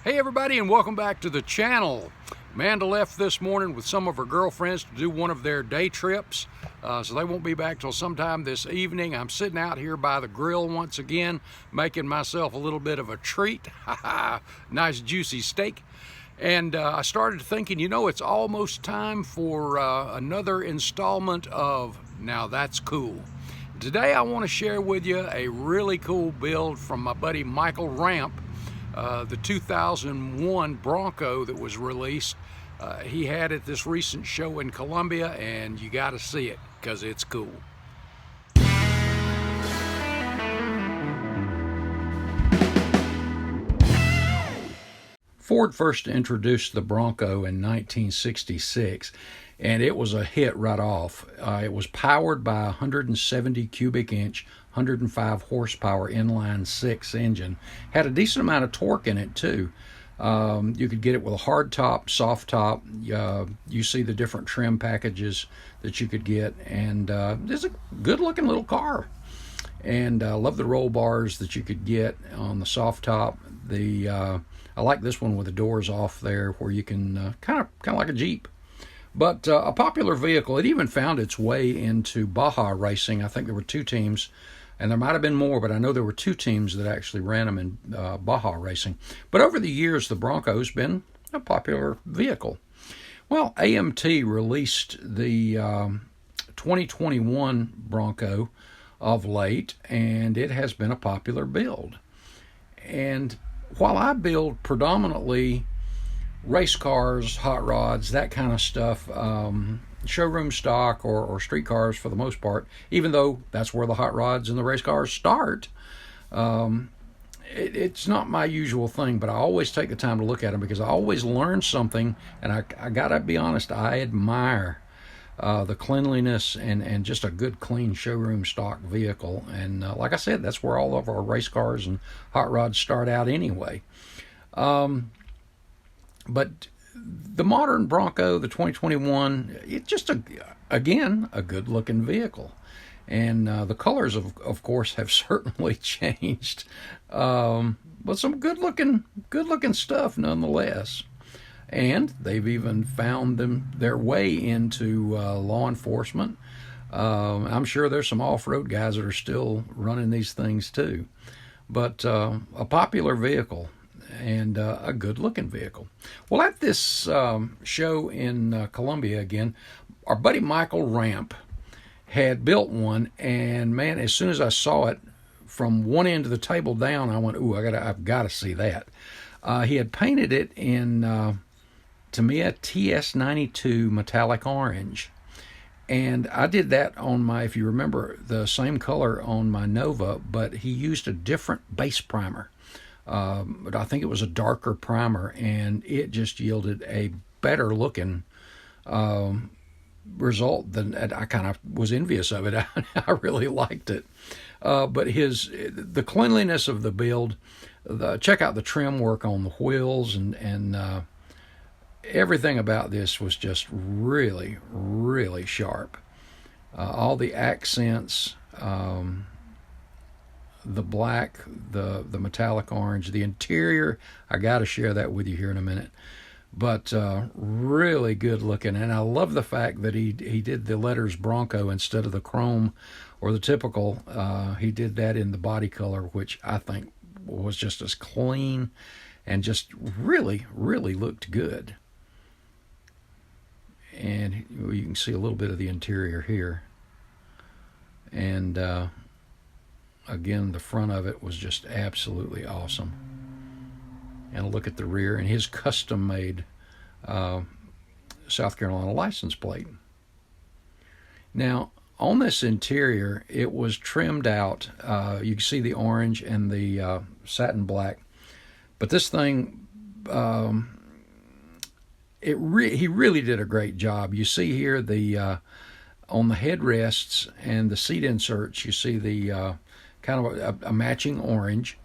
Hey everybody, and welcome back to the channel. Amanda left this morning with some of her girlfriends to do one of their day trips, so they won't be back till sometime this evening. I'm sitting out here by the grill once again, making myself a little bit of a treat. Nice juicy steak. And I started thinking, it's almost time for another installment of Now That's Cool. Today I want to share with you a really cool build from my buddy Michael Ramp. The 2001 Bronco that was released. He had at this recent show in Columbia, and you got to see it because it's cool. Ford first introduced the Bronco in 1966, and it was a hit right off. It was powered by a 170 cubic inch 105 horsepower inline six engine. Had a decent amount of torque in it too. You could get it with a hard top, soft top. You see the different trim packages that you could get, and it's a good looking little car. And I love the roll bars that you could get on the soft top. I like this one with the doors off there, where you can kind of like a Jeep. But a popular vehicle. It even found its way into Baja racing. I think there were two teams, and there might have been more, but I know there were two teams that actually ran them in Baja racing. But over the years, the Bronco's been a popular vehicle. Well, AMT released the 2021 Bronco of late, and it has been a popular build. And while I build predominantly race cars, hot rods, that kind of stuff, showroom stock or street cars for the most part, even though that's where the hot rods and the race cars start, it's not my usual thing, but I always take the time to look at them because I always learn something, and I gotta be honest, I admire the cleanliness and just a good clean showroom stock vehicle. And like I said, that's where all of our race cars and hot rods start out anyway. But the modern Bronco, the 2021, it's just again a good looking vehicle. And the colors of course have certainly changed, but some good looking stuff nonetheless. And they've even found their way into law enforcement. I'm sure there's some off-road guys that are still running these things too. But a popular vehicle and a good-looking vehicle. Well, at this show in Columbia again, our buddy Michael Ramp had built one, and man, as soon as I saw it from one end of the table down, I went, "Ooh, I've got to see that." He had painted it in Tamiya TS92 metallic orange, and I did that on my, if you remember, the same color on my Nova, but he used a different base primer. But I think it was a darker primer, and it just yielded a better looking result than I kind of was envious of it. I really liked it. But the cleanliness of the build, check out the trim work on the wheels, and everything about this was just really, really sharp. All the accents, the black, the metallic orange, the interior, I got to share that with you here in a minute. But really good looking, and I love the fact that he did the letters Bronco instead of the chrome or the typical. He did that in the body color, which I think was just as clean and just really, really looked good. And you can see a little bit of the interior here. And again, the front of it was just absolutely awesome. And look at the rear and his custom-made South Carolina license plate. Now, on this interior, it was trimmed out. You can see the orange and the satin black. But this thing, he really did a great job. You see here on the headrests and the seat inserts, you see the kind of a matching orange,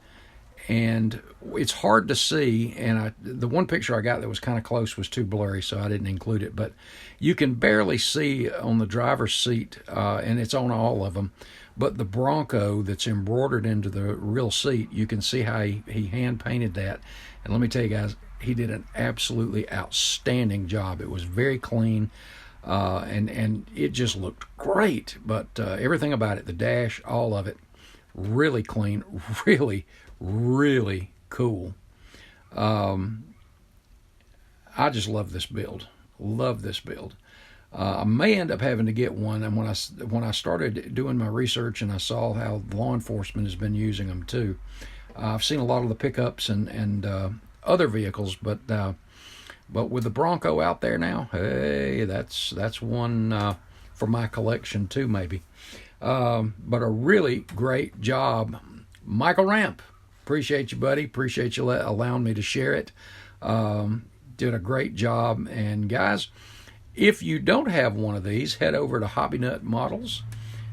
and it's hard to see, and the one picture I got that was kind of close was too blurry, so I didn't include it, but you can barely see on the driver's seat, and it's on all of them, But the Bronco that's embroidered into the real seat, you can see how he hand painted that. And let me tell you guys, he did an absolutely outstanding job. It was very clean, and it just looked great. But everything about it, the dash, all of it, really clean, really, really cool. I just love this build. Love this build. I may end up having to get one, and when I started doing my research and I saw how law enforcement has been using them too, I've seen a lot of the pickups and other vehicles, but with the Bronco out there now, hey, that's one for my collection too, maybe. But a really great job, Michael Ramp. Appreciate you, buddy. Appreciate you allowing me to share it. Did a great job, and guys, if you don't have one of these, head over to HobbyNut Models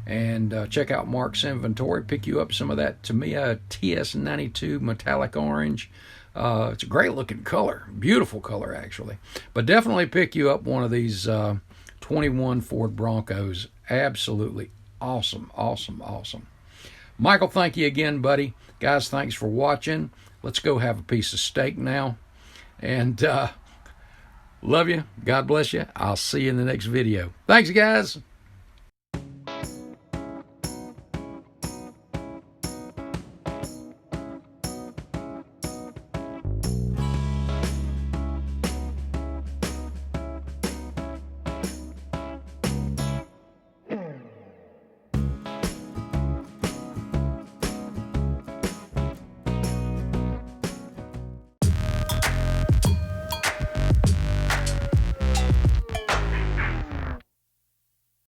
and check out Mark's inventory. Pick you up some of that Tamiya TS92 metallic orange. It's a great looking color, beautiful color actually. But definitely pick you up one of these 21 Ford Broncos. Absolutely awesome, awesome, awesome. Michael, thank you again, buddy. Guys, thanks for watching. Let's go have a piece of steak now. And love you. God bless you. I'll see you in the next video. Thanks, guys.